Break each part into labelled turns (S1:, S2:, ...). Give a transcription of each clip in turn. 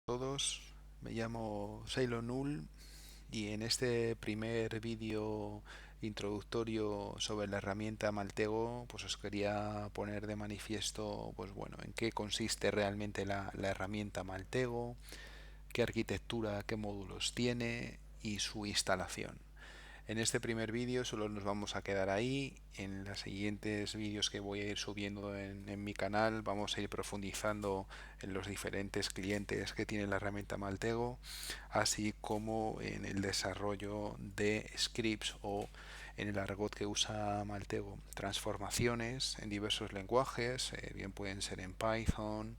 S1: Todos, me llamo Sailor Null y en este primer vídeo introductorio sobre la herramienta Maltego, pues os quería poner de manifiesto, pues bueno, en qué consiste realmente la herramienta Maltego, qué arquitectura, qué módulos tiene y su instalación. En este primer vídeo solo nos vamos a quedar ahí. En los siguientes vídeos que voy a ir subiendo en mi canal vamos a ir profundizando en los diferentes clientes que tiene la herramienta Maltego, así como en el desarrollo de scripts o en el argot que usa Maltego, transformaciones en diversos lenguajes, bien pueden ser en Python,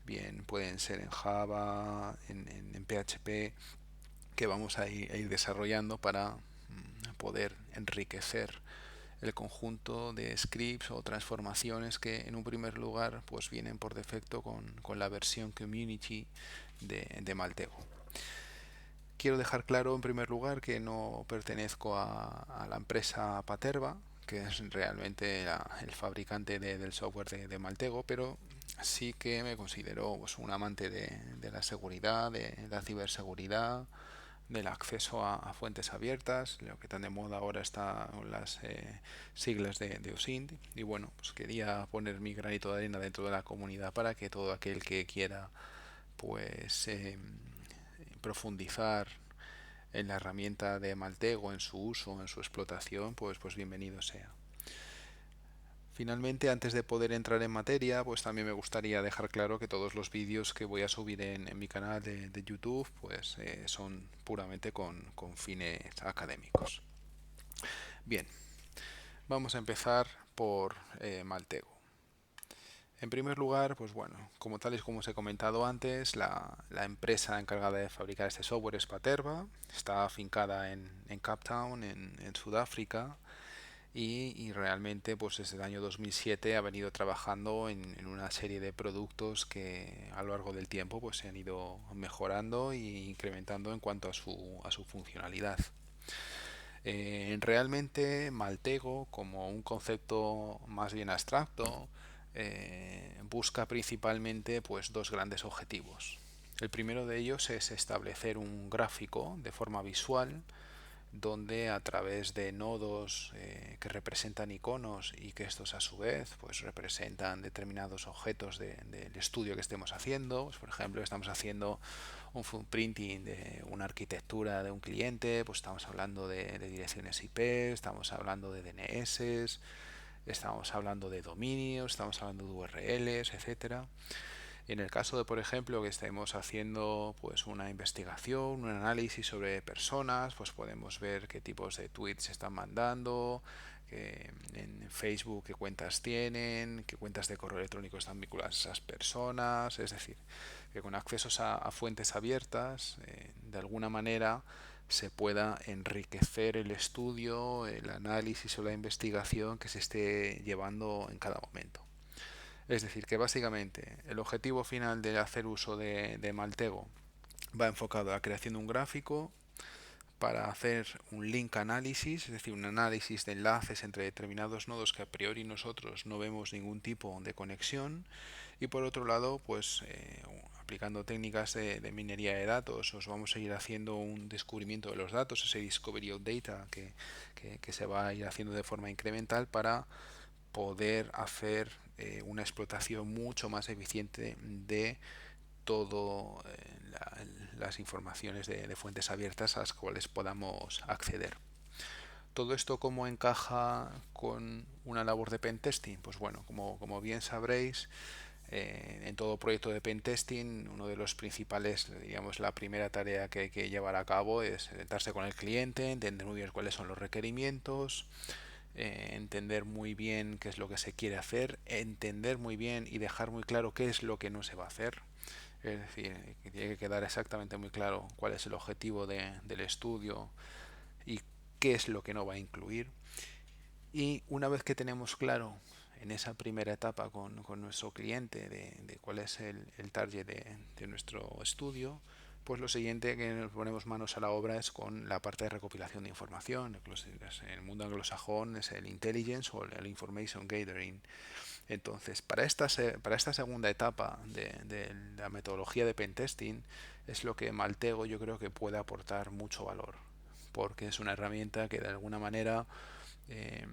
S1: bien pueden ser en Java, en PHP, que vamos a ir desarrollando para poder enriquecer el conjunto de scripts o transformaciones que en un primer lugar pues vienen por defecto con la versión community de Maltego. Quiero dejar claro en primer lugar que no pertenezco a la empresa Paterba, que es realmente el fabricante del software de Maltego, pero sí que me considero pues, un amante de la seguridad, de la ciberseguridad, del acceso a fuentes abiertas, lo que tan de moda ahora está con las siglas de OSINT. Y bueno, pues quería poner mi granito de arena dentro de la comunidad para que todo aquel que quiera pues profundizar en la herramienta de Maltego, en su uso, en su explotación, pues bienvenido sea. Finalmente, antes de poder entrar en materia, pues también me gustaría dejar claro que todos los vídeos que voy a subir en mi canal de YouTube pues son puramente con fines académicos. Bien, vamos a empezar por Maltego. En primer lugar, pues bueno, como tal y como os he comentado antes, la empresa encargada de fabricar este software es Paterba, está afincada en Cape Town, en Sudáfrica, y realmente pues desde el año 2007 ha venido trabajando en una serie de productos que a lo largo del tiempo pues se han ido mejorando e incrementando en cuanto a su funcionalidad. Realmente Maltego, como un concepto más bien abstracto, busca principalmente pues dos grandes objetivos. El primero de ellos es establecer un gráfico de forma visual donde a través de nodos que representan iconos y que estos a su vez pues representan determinados objetos del estudio que estemos haciendo, pues, por ejemplo estamos haciendo un footprinting de una arquitectura de un cliente, pues estamos hablando de direcciones IP, estamos hablando de DNS, estamos hablando de dominios, estamos hablando de URLs, etcétera. En el caso de, por ejemplo, que estemos haciendo pues una investigación, un análisis sobre personas, pues podemos ver qué tipos de tweets se están mandando, en Facebook qué cuentas tienen, qué cuentas de correo electrónico están vinculadas a esas personas, es decir, que con accesos a fuentes abiertas, de alguna manera se pueda enriquecer el estudio, el análisis o la investigación que se esté llevando en cada momento. Es decir, que básicamente el objetivo final de hacer uso de Maltego va enfocado a la creación de un gráfico para hacer un link análisis, es decir, un análisis de enlaces entre determinados nodos que a priori nosotros no vemos ningún tipo de conexión, y por otro lado, pues aplicando técnicas de minería de datos, os vamos a ir haciendo un descubrimiento de los datos, ese discovery of data que se va a ir haciendo de forma incremental para poder hacer una explotación mucho más eficiente de todo las informaciones de fuentes abiertas a las cuales podamos acceder. ¿Todo esto cómo encaja con una labor de pentesting? Pues bueno, como bien sabréis, en todo proyecto de pentesting, uno de los principales, digamos, la primera tarea que hay que llevar a cabo es sentarse con el cliente, entender muy bien cuáles son los requerimientos, entender muy bien qué es lo que se quiere hacer, entender muy bien y dejar muy claro qué es lo que no se va a hacer. Es decir, que tiene que quedar exactamente muy claro cuál es el objetivo del estudio y qué es lo que no va a incluir. Y una vez que tenemos claro en esa primera etapa con nuestro cliente de cuál es el target de nuestro estudio, pues lo siguiente que nos ponemos manos a la obra es con la parte de recopilación de información. En el mundo anglosajón es el intelligence o el information gathering. Entonces, para esta segunda etapa de la metodología de pentesting es lo que Maltego yo creo que puede aportar mucho valor, porque es una herramienta que de alguna manera eh,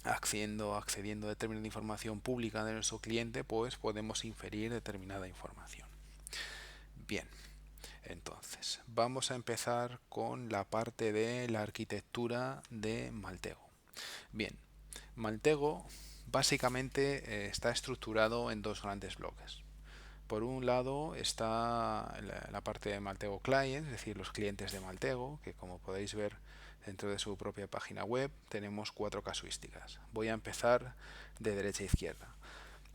S1: accediendo a determinada información pública de nuestro cliente, pues podemos inferir determinada información. Bien, entonces vamos a empezar con la parte de la arquitectura de Maltego. Bien, Maltego básicamente está estructurado en dos grandes bloques. Por un lado está la parte de Maltego Client, es decir, los clientes de Maltego, que como podéis ver dentro de su propia página web tenemos 4 casuísticas. Voy a empezar de derecha a izquierda.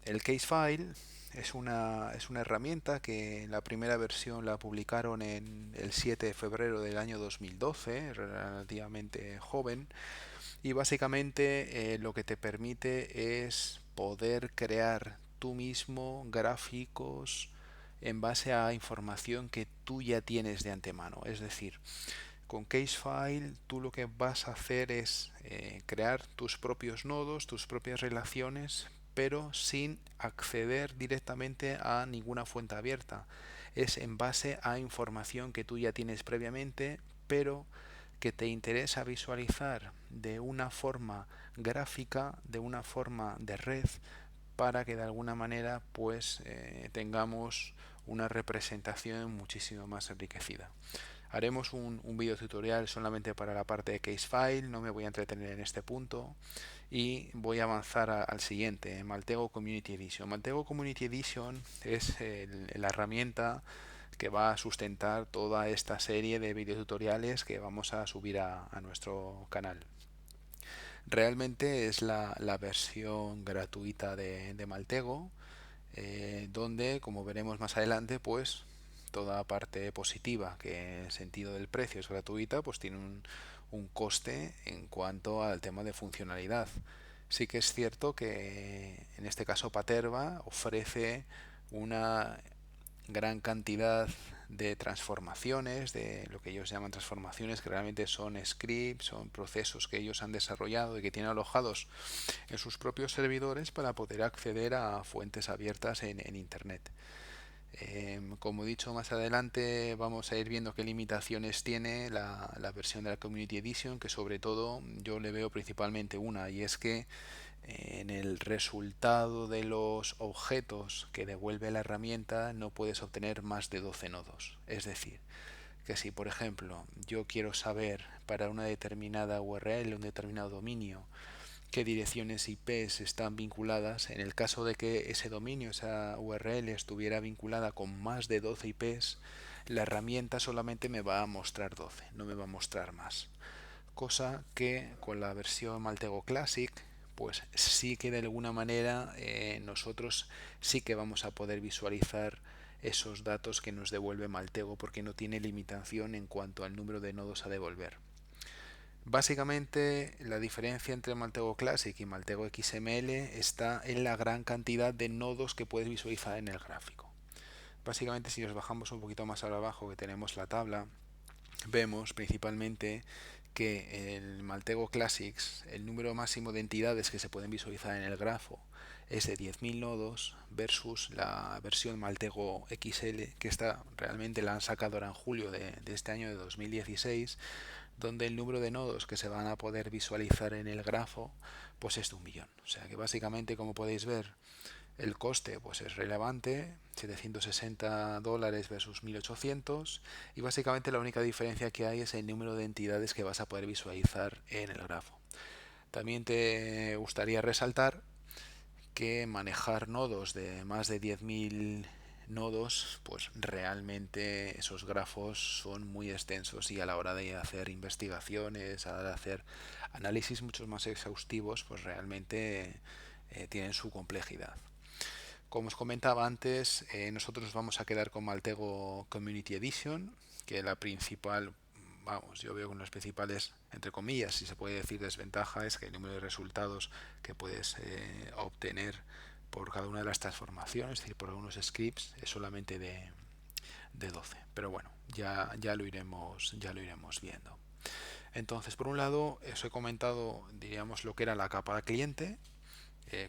S1: El Casefile es una herramienta que la primera versión la publicaron en el 7 de febrero del año 2012, relativamente joven, y básicamente lo que te permite es poder crear tú mismo gráficos en base a información que tú ya tienes de antemano. Es decir, con Casefile tú lo que vas a hacer es crear tus propios nodos, tus propias relaciones, pero sin acceder directamente a ninguna fuente abierta. Es en base a información que tú ya tienes previamente, pero que te interesa visualizar de una forma gráfica, de una forma de red, para que de alguna manera pues tengamos una representación muchísimo más enriquecida. Haremos un video tutorial solamente para la parte de Casefile, no me voy a entretener en este punto y voy a avanzar al siguiente, Maltego Community Edition. Maltego Community Edition es la herramienta que va a sustentar toda esta serie de videotutoriales que vamos a subir a nuestro canal. Realmente es la versión gratuita de Maltego, donde, como veremos más adelante, pues toda parte positiva, que en el sentido del precio es gratuita, pues tiene un coste en cuanto al tema de funcionalidad. Sí que es cierto que en este caso Paterba ofrece una gran cantidad de transformaciones, de lo que ellos llaman transformaciones, que realmente son scripts, son procesos que ellos han desarrollado y que tienen alojados en sus propios servidores para poder acceder a fuentes abiertas en Internet. Como he dicho, más adelante vamos a ir viendo qué limitaciones tiene la versión de la Community Edition, que sobre todo yo le veo principalmente una, y es que en el resultado de los objetos que devuelve la herramienta no puedes obtener más de 12 nodos. Es decir, que si por ejemplo yo quiero saber para una determinada URL, un determinado dominio, qué direcciones IPs están vinculadas, en el caso de que ese dominio, esa URL estuviera vinculada con más de 12 IPs, la herramienta solamente me va a mostrar 12, no me va a mostrar más. Cosa que con la versión Maltego Classic pues sí que de alguna manera nosotros sí que vamos a poder visualizar esos datos que nos devuelve Maltego, porque no tiene limitación en cuanto al número de nodos a devolver. Básicamente la diferencia entre Maltego Classic y Maltego XML está en la gran cantidad de nodos que puedes visualizar en el gráfico. Básicamente, si nos bajamos un poquito más abajo, que tenemos la tabla, vemos principalmente que el Maltego Classics, el número máximo de entidades que se pueden visualizar en el grafo es de 10.000 nodos, versus la versión Maltego XL, que está realmente la han sacado ahora en julio de este año de 2016, donde el número de nodos que se van a poder visualizar en el grafo pues es de 1.000.000. O sea que básicamente, como podéis ver, el coste pues es relevante, $760 versus 1.800, y básicamente la única diferencia que hay es el número de entidades que vas a poder visualizar en el grafo. También te gustaría resaltar que manejar nodos de más de 10.000 nodos, pues realmente esos grafos son muy extensos, y a la hora de hacer investigaciones, a la hora de hacer análisis mucho más exhaustivos, pues realmente tienen su complejidad. Como os comentaba antes, nosotros nos vamos a quedar con Maltego Community Edition, que la principal, vamos, yo veo que una de las principales, entre comillas, si se puede decir, desventaja es que el número de resultados que puedes obtener por cada una de las transformaciones, es decir, por algunos scripts, es solamente de de 12. Pero bueno, ya lo iremos viendo. Entonces, por un lado, os he comentado, diríamos, lo que era la capa de cliente,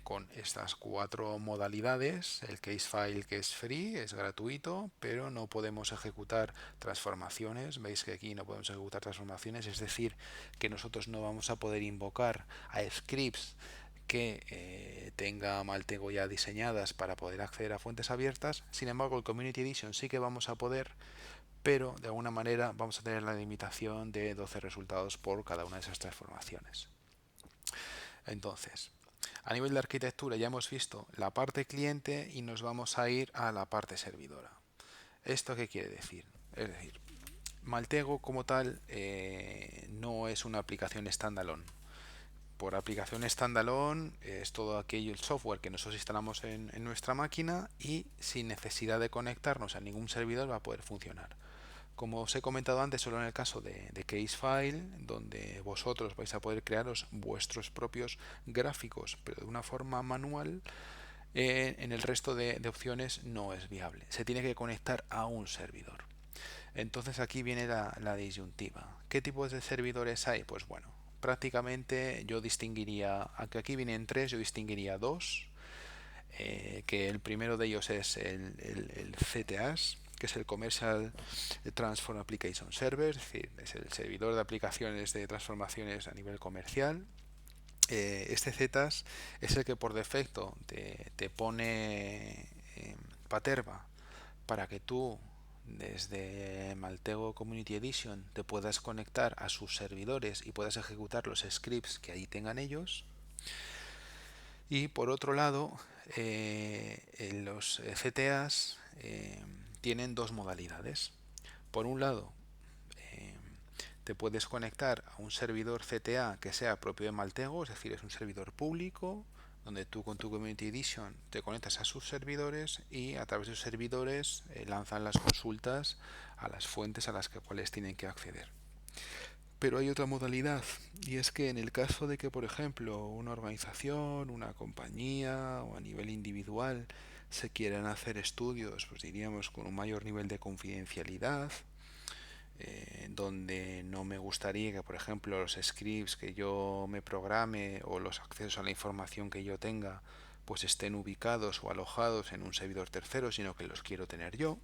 S1: con estas 4 modalidades. El Casefile, que es free, es gratuito, pero no podemos ejecutar transformaciones. Veis que aquí no podemos ejecutar transformaciones, es decir, que nosotros no vamos a poder invocar a scripts que tenga Maltego ya diseñadas para poder acceder a fuentes abiertas. Sin embargo, el Community Edition sí que vamos a poder, pero de alguna manera vamos a tener la limitación de 12 resultados por cada una de esas transformaciones. Entonces, a nivel de arquitectura ya hemos visto la parte cliente y nos vamos a ir a la parte servidora. ¿Esto qué quiere decir? Es decir, Maltego como tal no es una aplicación standalone. Por aplicación standalone es todo aquello, el software que nosotros instalamos en nuestra máquina y sin necesidad de conectarnos a ningún servidor va a poder funcionar. Como os he comentado antes, solo en el caso de Casefile, donde vosotros vais a poder crearos vuestros propios gráficos, pero de una forma manual, en el resto de opciones no es viable. Se tiene que conectar a un servidor. Entonces aquí viene la disyuntiva. ¿Qué tipos de servidores hay? Pues bueno, prácticamente yo distinguiría, aunque aquí vienen 3, yo distinguiría 2, que el primero de ellos es el CTAS, que es el Commercial Transform Application Server, es decir, es el servidor de aplicaciones de transformaciones a nivel comercial. Este CTAS es el que por defecto te pone Paterba para que tú desde Maltego Community Edition te puedas conectar a sus servidores y puedas ejecutar los scripts que ahí tengan ellos. Y por otro lado, los CTAs tienen 2 modalidades. Por un lado, eh, te puedes conectar a un servidor CTA que sea propio de Maltego, es decir, es un servidor público donde tú con tu Community Edition te conectas a sus servidores y a través de sus servidores lanzan las consultas a las fuentes a las cuales tienen que acceder. Pero hay otra modalidad, y es que en el caso de que, por ejemplo, una organización, una compañía o a nivel individual se quieran hacer estudios, pues diríamos con un mayor nivel de confidencialidad, donde no me gustaría que, por ejemplo, los scripts que yo me programe o los accesos a la información que yo tenga, pues estén ubicados o alojados en un servidor tercero, sino que los quiero tener yo.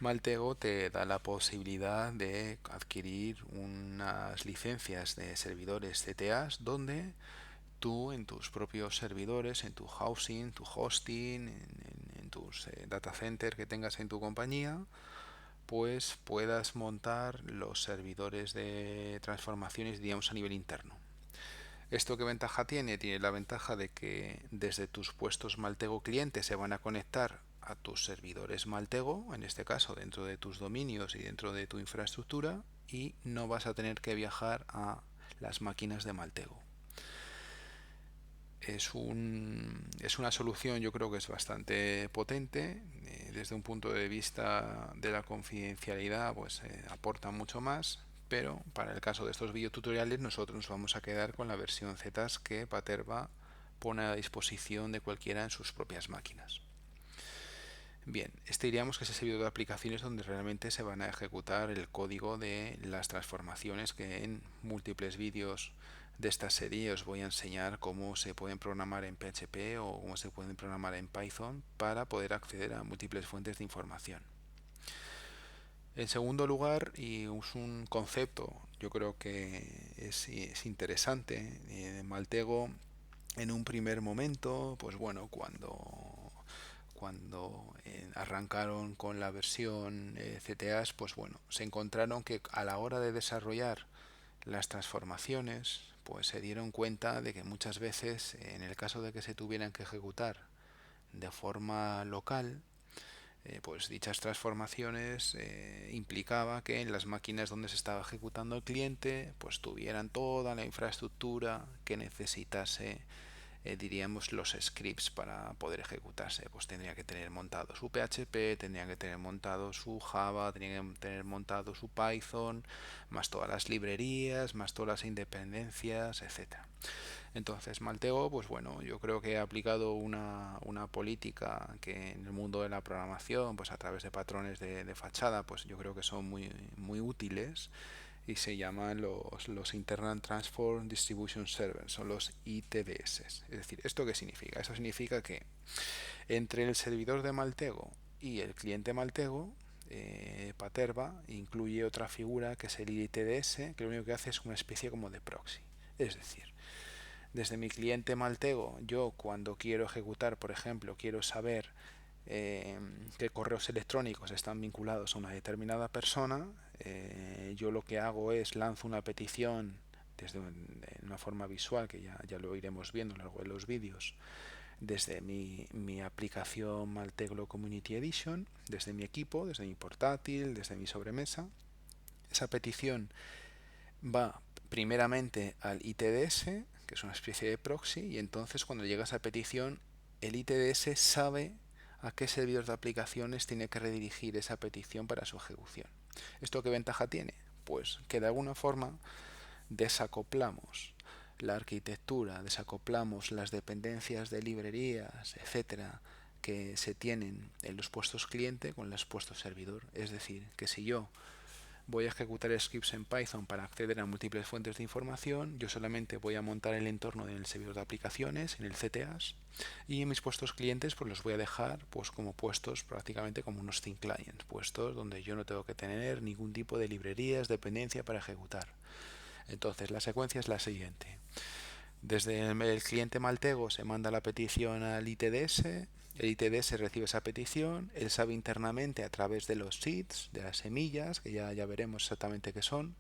S1: Maltego te da la posibilidad de adquirir unas licencias de servidores CTAs donde tú en tus propios servidores, en tu housing, tu hosting, en tus data center que tengas en tu compañía, pues puedas montar los servidores de transformaciones, digamos, a nivel interno. ¿Esto qué ventaja tiene? Tiene la ventaja de que desde tus puestos Maltego cliente se van a conectar a tus servidores Maltego, en este caso dentro de tus dominios y dentro de tu infraestructura, y no vas a tener que viajar a las máquinas de Maltego. Es una solución, yo creo que es bastante potente, desde un punto de vista de la confidencialidad, pues aporta mucho más, pero para el caso de estos videotutoriales nosotros nos vamos a quedar con la versión ZAS que Paterba pone a disposición de cualquiera en sus propias máquinas. Bien, este diríamos que es ese video de aplicaciones donde realmente se van a ejecutar el código de las transformaciones, que en múltiples vídeos de esta serie os voy a enseñar cómo se pueden programar en PHP o cómo se pueden programar en Python para poder acceder a múltiples fuentes de información. En segundo lugar, y es un concepto yo creo que es interesante, Maltego en un primer momento, pues bueno, cuando arrancaron con la versión CTAs, pues bueno, se encontraron que a la hora de desarrollar las transformaciones, pues se dieron cuenta de que muchas veces, en el caso de que se tuvieran que ejecutar de forma local, pues dichas transformaciones implicaba que en las máquinas donde se estaba ejecutando el cliente, pues tuvieran toda la infraestructura que necesitase diríamos los scripts para poder ejecutarse. Pues tendría que tener montado su PHP, tendría que tener montado su Java, tendría que tener montado su Python, más todas las librerías, más todas las independencias, etcétera. Entonces, Maltego, pues bueno, yo creo que ha aplicado una política que en el mundo de la programación, pues a través de patrones de fachada, pues yo creo que son muy útiles, y se llaman los Internal Transform Distribution Servers, son los ITDS. Es decir, ¿esto qué significa? Eso significa que entre el servidor de Maltego y el cliente Maltego, Paterba incluye otra figura que es el ITDS, que lo único que hace es una especie como de proxy. Es decir, desde mi cliente Maltego, yo cuando quiero ejecutar, por ejemplo, quiero saber qué correos electrónicos están vinculados a una determinada persona, yo lo que hago es lanzo una petición desde una forma visual, que ya lo iremos viendo a lo largo de los vídeos, desde mi aplicación Maltego Community Edition, desde mi equipo, desde mi portátil, desde mi sobremesa. Esa petición va primeramente al ITDS, que es una especie de proxy, y entonces cuando llega esa petición, el ITDS sabe a qué servidor de aplicaciones tiene que redirigir esa petición para su ejecución. ¿Esto qué ventaja tiene? Pues que de alguna forma desacoplamos la arquitectura, desacoplamos las dependencias de librerías, etcétera, que se tienen en los puestos cliente con los puestos servidor. Es decir, que si yo voy a ejecutar scripts en Python para acceder a múltiples fuentes de información, yo solamente voy a montar el entorno del servidor de aplicaciones, en el CTAs, y en mis puestos clientes pues los voy a dejar pues como puestos prácticamente como unos thin clients, puestos donde yo no tengo que tener ningún tipo de librerías, dependencia para ejecutar. Entonces la secuencia es la siguiente. Desde el cliente Maltego se manda la petición al ITDS, el ITDS recibe esa petición, él sabe internamente a través de los seeds, de las semillas, que ya veremos exactamente qué son,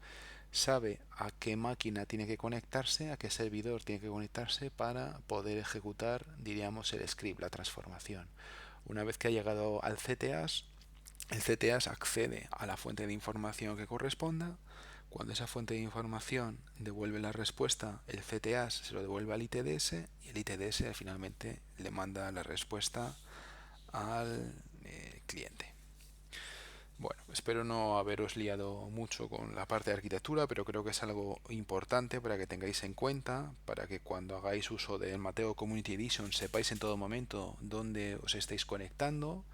S1: sabe a qué máquina tiene que conectarse, a qué servidor tiene que conectarse para poder ejecutar, diríamos, el script, la transformación. Una vez que ha llegado al CTAS, el CTAS accede a la fuente de información que corresponda. Cuando esa fuente de información devuelve la respuesta, el CTAS se lo devuelve al ITDS, y el ITDS finalmente le manda la respuesta al cliente. Bueno, espero no haberos liado mucho con la parte de arquitectura, pero creo que es algo importante para que tengáis en cuenta, para que cuando hagáis uso del Maltego Community Edition sepáis en todo momento dónde os estáis conectando,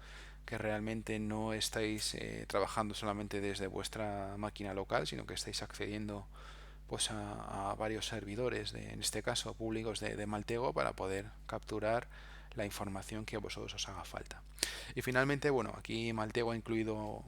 S1: que realmente no estáis trabajando solamente desde vuestra máquina local, sino que estáis accediendo pues a varios servidores, en este caso públicos de Maltego, para poder capturar la información que a vosotros os haga falta. Y finalmente, bueno, aquí Maltego ha incluido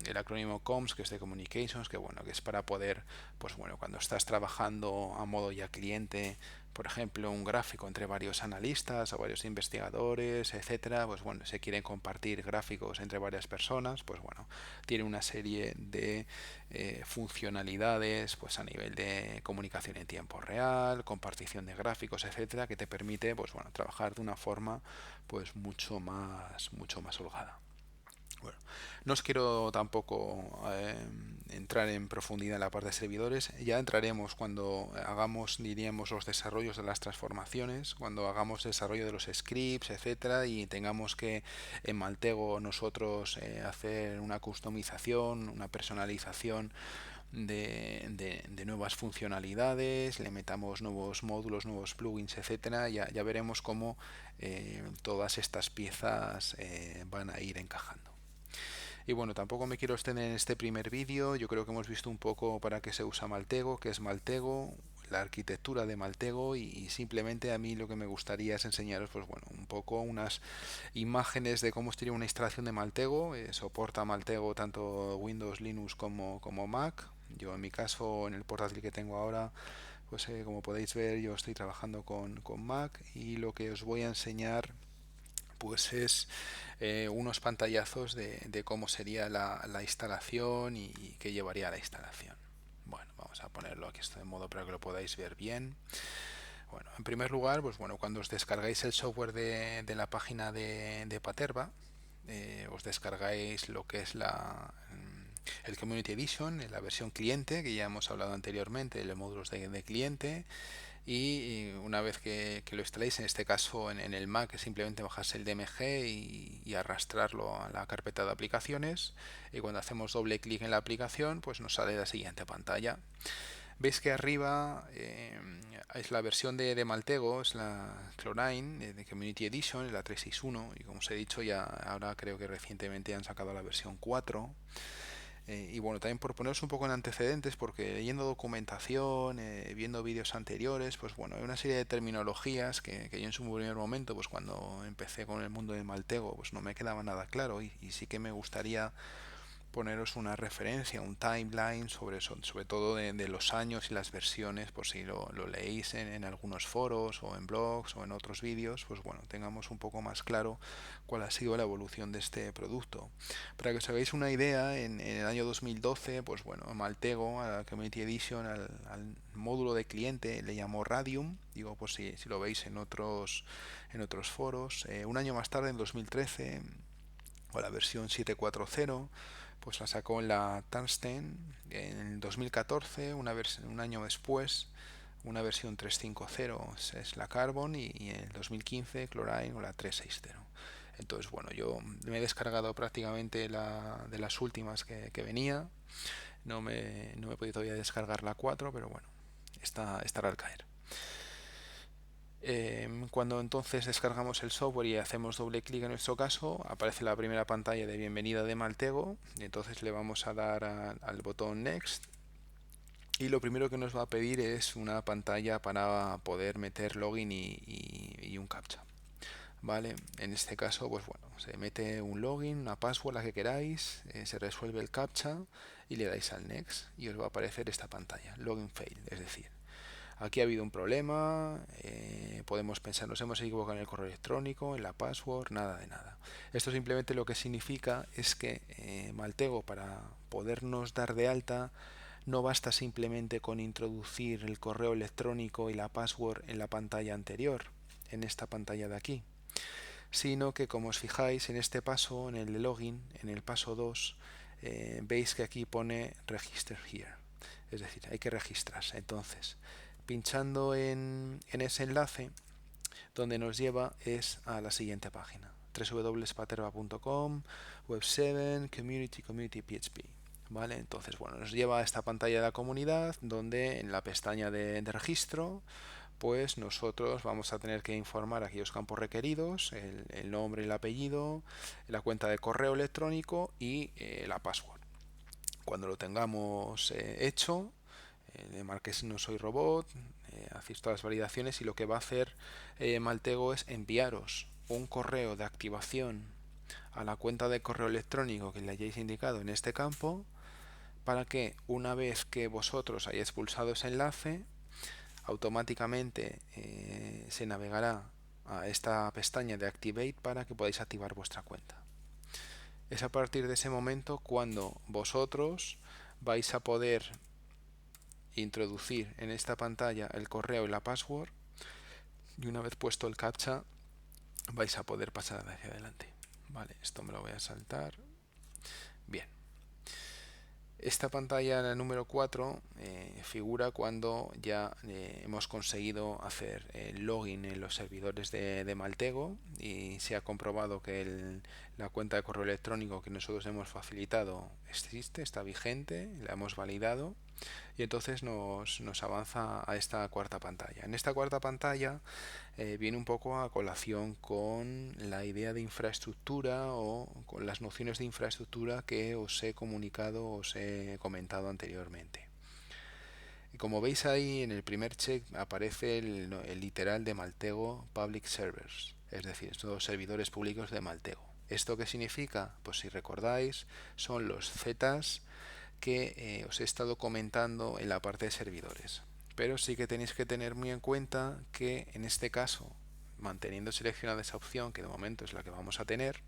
S1: el acrónimo COMS, que es de Communications, que bueno, que es para poder, pues bueno, cuando estás trabajando a modo ya cliente, por ejemplo, un gráfico entre varios analistas o varios investigadores, etcétera, pues bueno, se quieren compartir gráficos entre varias personas, pues bueno, tiene una serie de funcionalidades pues a nivel de comunicación en tiempo real, compartición de gráficos, etcétera, que te permite pues bueno, trabajar de una forma pues mucho más holgada. Bueno, no os quiero tampoco entrar en profundidad en la parte de servidores. Ya entraremos cuando hagamos, diríamos, los desarrollos de las transformaciones, cuando hagamos desarrollo de los scripts, etcétera, y tengamos que en Maltego nosotros hacer una customización, una personalización de nuevas funcionalidades, le metamos nuevos módulos, nuevos plugins, etcétera. Ya veremos cómo todas estas piezas van a ir encajando. Y bueno, tampoco me quiero extender en este primer vídeo. Yo creo que hemos visto un poco para qué se usa Maltego, qué es Maltego, la arquitectura de Maltego, y simplemente a mí lo que me gustaría es enseñaros pues bueno, un poco unas imágenes de cómo sería una instalación de Maltego. Soporta Maltego tanto Windows, Linux como Mac. Yo en mi caso, en el portátil que tengo ahora, pues como podéis ver, yo estoy trabajando con Mac, y lo que os voy a enseñar pues es unos pantallazos de cómo sería la instalación y qué llevaría la instalación. Bueno, vamos a ponerlo aquí de modo para que lo podáis ver bien. Bueno, en primer lugar, pues bueno, cuando os descargáis el software de la página de Paterba, os descargáis lo que es el Community Edition, la versión cliente, que ya hemos hablado anteriormente, los módulos de cliente, y una vez que lo instaléis, en este caso en el Mac, es simplemente bajarse el DMG y arrastrarlo a la carpeta de aplicaciones, y cuando hacemos doble clic en la aplicación pues nos sale la siguiente pantalla. Veis que arriba es la versión de Maltego, es la Chlorine de Community Edition, la 361, y como os he dicho, ya ahora creo que recientemente han sacado la versión 4. Y bueno, también por poneros un poco en antecedentes, porque leyendo documentación, viendo vídeos anteriores, pues bueno, hay una serie de terminologías que yo en su primer momento, pues cuando empecé con el mundo de Maltego, pues no me quedaba nada claro, y sí que me gustaría poneros una referencia, un timeline sobre todo de los años y las versiones, por si lo leéis en algunos foros o en blogs o en otros vídeos, pues bueno, tengamos un poco más claro cuál ha sido la evolución de este producto. Para que os hagáis una idea, en el año 2012, pues bueno, Maltego, a la Community Edition, al módulo de cliente le llamó Radium, digo por si lo veis en otros foros. Un año más tarde, en 2013, o la versión 740, pues la sacó en la Tungsten. En 2014, un año después, una versión 350 es la Carbon, y en el 2015 Chlorine o la 360. Entonces, bueno, yo me he descargado prácticamente de las últimas que venía. No me he podido todavía descargar la 4, pero bueno, estará al caer. Cuando entonces descargamos el software y hacemos doble clic en nuestro caso, aparece la primera pantalla de bienvenida de Maltego, y entonces le vamos a dar al botón Next, y lo primero que nos va a pedir es una pantalla para poder meter login y un captcha. Vale, en este caso, pues bueno, se mete un login, una password, la que queráis, se resuelve el captcha y le dais al Next y os va a aparecer esta pantalla, Login Fail, es decir, aquí ha habido un problema, podemos pensar, nos hemos equivocado en el correo electrónico, en la password, nada de nada. Esto simplemente lo que significa es que Maltego, para podernos dar de alta, no basta simplemente con introducir el correo electrónico y la password en la pantalla anterior, en esta pantalla de aquí, sino que, como os fijáis en este paso, en el de login, en el paso 2, veis que aquí pone Register Here, es decir, hay que registrarse. Entonces, pinchando en ese enlace, donde nos lleva es a la siguiente página, www.paterba.com, web 7, community PHP. ¿Vale? Entonces, bueno, nos lleva a esta pantalla de la comunidad, donde en la pestaña de registro, pues nosotros vamos a tener que informar aquellos campos requeridos, el nombre y el apellido, la cuenta de correo electrónico y la password. Cuando lo tengamos hecho, le marquéis no soy robot, hacéis todas las validaciones, y lo que va a hacer Maltego es enviaros un correo de activación a la cuenta de correo electrónico que le hayáis indicado en este campo, para que una vez que vosotros hayáis pulsado ese enlace, automáticamente se navegará a esta pestaña de Activate para que podáis activar vuestra cuenta. Es a partir de ese momento cuando vosotros vais a poder introducir en esta pantalla el correo y la password, y una vez puesto el captcha vais a poder pasar hacia adelante. Vale, esto me lo voy a saltar. Bien. Esta pantalla número 4 figura cuando ya hemos conseguido hacer el login en los servidores de Maltego, y se ha comprobado que la cuenta de correo electrónico que nosotros hemos facilitado existe, está vigente, la hemos validado, y entonces nos avanza a esta cuarta pantalla. En esta cuarta pantalla viene un poco a colación con la idea de infraestructura, o con las nociones de infraestructura que os he comunicado, os he comentado anteriormente. Y como veis ahí en el primer check aparece el literal de Maltego Public Servers, es decir, son los servidores públicos de Maltego. ¿Esto qué significa? Pues si recordáis, son los Zetas que os he estado comentando en la parte de servidores. Pero sí que tenéis que tener muy en cuenta que en este caso, manteniendo seleccionada esa opción, que de momento es la que vamos a tener,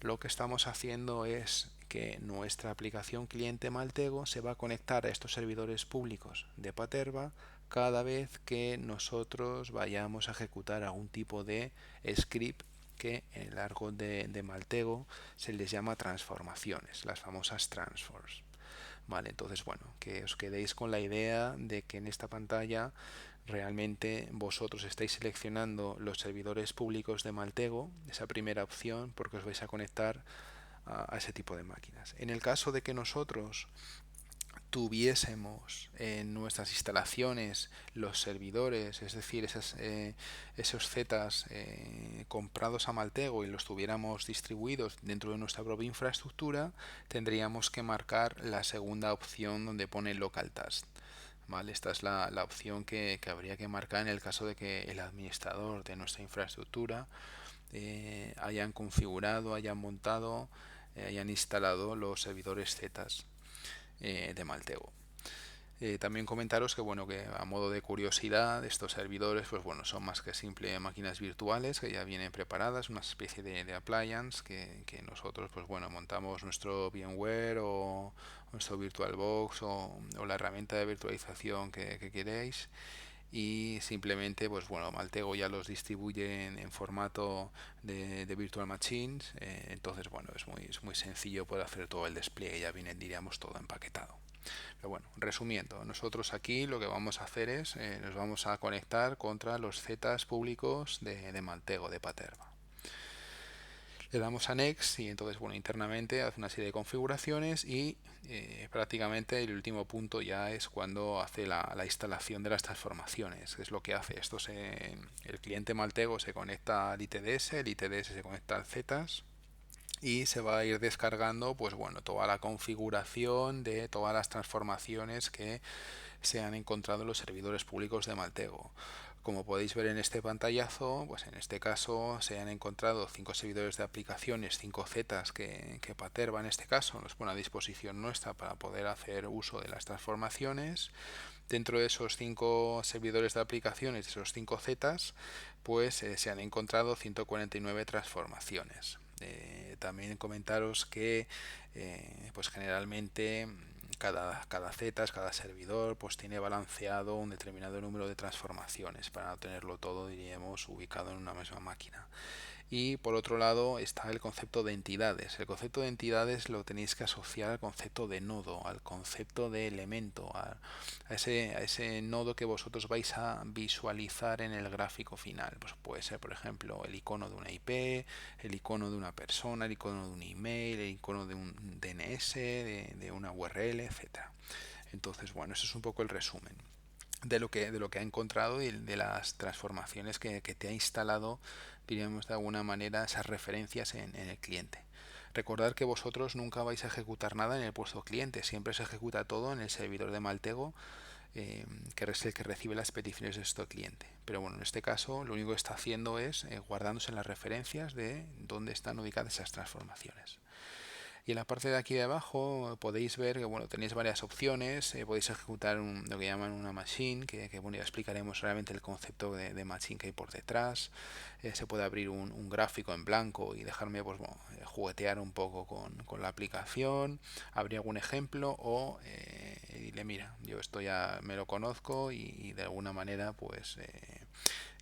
S1: lo que estamos haciendo es que nuestra aplicación cliente Maltego se va a conectar a estos servidores públicos de Paterba cada vez que nosotros vayamos a ejecutar algún tipo de script que en el argot de Maltego se les llama transformaciones, las famosas transforms. Vale, entonces bueno, que os quedéis con la idea de que en esta pantalla realmente vosotros estáis seleccionando los servidores públicos de Maltego, esa primera opción, porque os vais a conectar a ese tipo de máquinas. En el caso de que nosotros tuviésemos en nuestras instalaciones los servidores, es decir, esos zetas comprados a Maltego y los tuviéramos distribuidos dentro de nuestra propia infraestructura, tendríamos que marcar la segunda opción donde pone Local Task. ¿Vale? Esta es la opción que habría que marcar en el caso de que el administrador de nuestra infraestructura hayan configurado, hayan montado, hayan instalado los servidores zetas de Maltego. También comentaros que bueno, que a modo de curiosidad, estos servidores pues bueno, son más que simple máquinas virtuales que ya vienen preparadas, una especie de appliance que nosotros pues bueno, montamos nuestro VMware o nuestro VirtualBox o la herramienta de virtualización que queréis, y simplemente pues bueno, Maltego ya los distribuye en formato de virtual machines. Entonces bueno, es muy sencillo poder hacer todo el despliegue, ya viene, diríamos, todo empaquetado. Pero bueno, resumiendo, nosotros aquí lo que vamos a hacer es nos vamos a conectar contra los zetas públicos de Maltego, de Paterba. Le damos a Next y entonces bueno, internamente hace una serie de configuraciones y prácticamente el último punto ya es cuando hace la instalación de las transformaciones. ¿Qué es lo que hace? El cliente Maltego se conecta al ITDS, el ITDS se conecta al Zetas y se va a ir descargando pues bueno, toda la configuración de todas las transformaciones que se han encontrado en los servidores públicos de Maltego. Como podéis ver en este pantallazo, pues en este caso se han encontrado 5 servidores de aplicaciones, 5 zetas que Paterba en este caso nos pone a disposición nuestra para poder hacer uso de las transformaciones. Dentro de esos 5 servidores de aplicaciones, de esos 5 zetas, pues se han encontrado 149 transformaciones. También comentaros que pues generalmente cada zetas, cada servidor, pues tiene balanceado un determinado número de transformaciones para no tenerlo todo, diríamos, ubicado en una misma máquina. Y por otro lado está el concepto de entidades. El concepto de entidades lo tenéis que asociar al concepto de nodo, al concepto de elemento, a ese nodo que vosotros vais a visualizar en el gráfico final. Pues puede ser, por ejemplo, el icono de una IP, el icono de una persona, el icono de un email, el icono de un DNS, de una URL, etcétera. Entonces, bueno, eso es un poco el resumen de lo que ha encontrado y de las transformaciones que te ha instalado, diríamos de alguna manera, esas referencias en el cliente. Recordad que vosotros nunca vais a ejecutar nada en el puesto cliente, siempre se ejecuta todo en el servidor de Maltego, que es el que recibe las peticiones de este cliente. Pero bueno, en este caso lo único que está haciendo es guardándose en las referencias de dónde están ubicadas esas transformaciones. Y en la parte de aquí de abajo podéis ver que bueno, tenéis varias opciones. Podéis ejecutar lo que llaman una machine, que bueno, ya explicaremos realmente el concepto de machine que hay por detrás. Se puede abrir un gráfico en blanco y dejarme pues, bueno, juguetear un poco con la aplicación, abrir algún ejemplo o dile, mira, yo esto ya me lo conozco y de alguna manera pues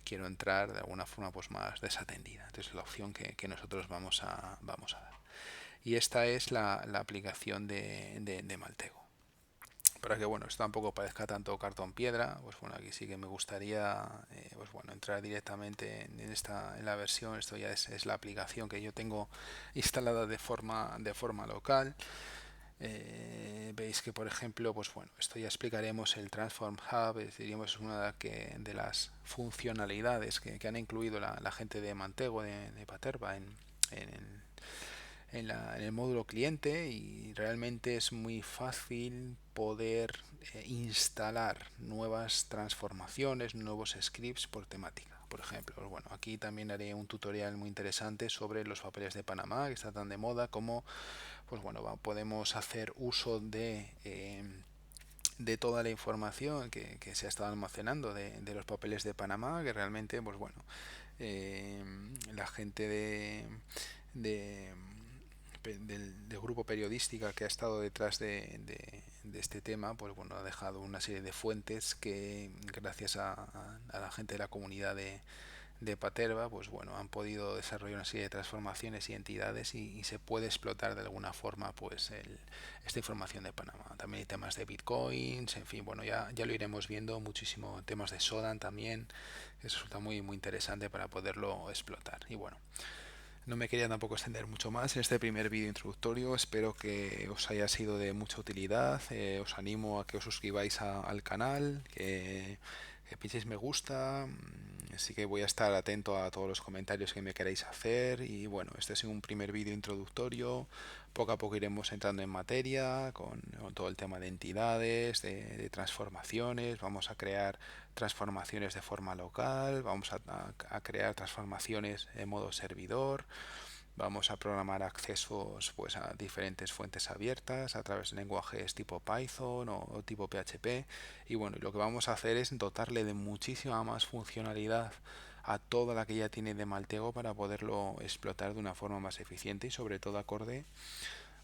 S1: quiero entrar de alguna forma pues más desatendida. Entonces es la opción que nosotros vamos a dar. Y esta es la aplicación de Maltego. Para que bueno, esto tampoco parezca tanto cartón piedra, pues bueno, aquí sí que me gustaría pues bueno, entrar directamente en la versión. Esto ya es la aplicación que yo tengo instalada de forma local. Veis que por ejemplo, pues bueno, esto ya explicaremos el Transform Hub, diríamos, es una de las funcionalidades que han incluido la gente de Maltego, de Paterba, en el módulo cliente, y realmente es muy fácil poder instalar nuevas transformaciones, nuevos scripts por temática. Por ejemplo, pues bueno, aquí también haré un tutorial muy interesante sobre los papeles de Panamá, que está tan de moda, como pues bueno, podemos hacer uso de toda la información que se ha estado almacenando de los papeles de Panamá, que realmente pues bueno, eh, la gente de del grupo periodística que ha estado detrás de este tema, pues bueno, ha dejado una serie de fuentes que gracias a la gente de la comunidad de Paterba, pues bueno, han podido desarrollar una serie de transformaciones y entidades y se puede explotar de alguna forma pues esta información de Panamá. También hay temas de bitcoins, en fin, bueno, ya lo iremos viendo muchísimo, temas de Sodan también, que resulta muy interesante para poderlo explotar. Y bueno, no me quería tampoco extender mucho más en este primer vídeo introductorio. Espero que os haya sido de mucha utilidad. Os animo a que os suscribáis al canal, que pinchéis me gusta. Así que voy a estar atento a todos los comentarios que me queráis hacer. Y bueno, este es un primer vídeo introductorio. Poco a poco iremos entrando en materia con todo el tema de entidades, de transformaciones. Vamos a crear transformaciones de forma local, vamos a crear transformaciones en modo servidor, vamos a programar accesos pues a diferentes fuentes abiertas a través de lenguajes tipo Python o tipo PHP. Y bueno, lo que vamos a hacer es dotarle de muchísima más funcionalidad a toda la que ya tiene de Maltego para poderlo explotar de una forma más eficiente y sobre todo acorde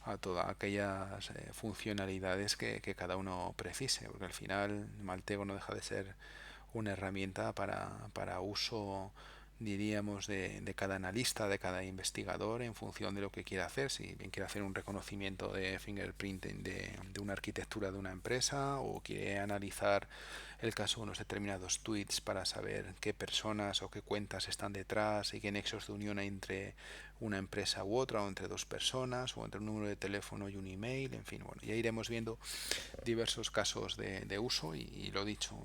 S1: a todas aquellas funcionalidades que cada uno precise, porque al final Maltego no deja de ser una herramienta para uso, diríamos, de cada analista, de cada investigador en función de lo que quiera hacer. Si bien quiere hacer un reconocimiento de fingerprinting de una arquitectura de una empresa, o quiere analizar el caso de unos determinados tweets para saber qué personas o qué cuentas están detrás y qué nexos de unión hay entre una empresa u otra, o entre dos personas, o entre un número de teléfono y un email, en fin, bueno, ya iremos viendo diversos casos de uso y lo dicho,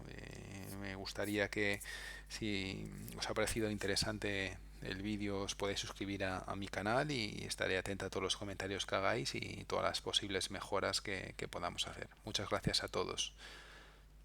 S1: me gustaría que si os ha parecido interesante el vídeo os podéis suscribir a mi canal y estaré atenta a todos los comentarios que hagáis y todas las posibles mejoras que podamos hacer. Muchas gracias a todos.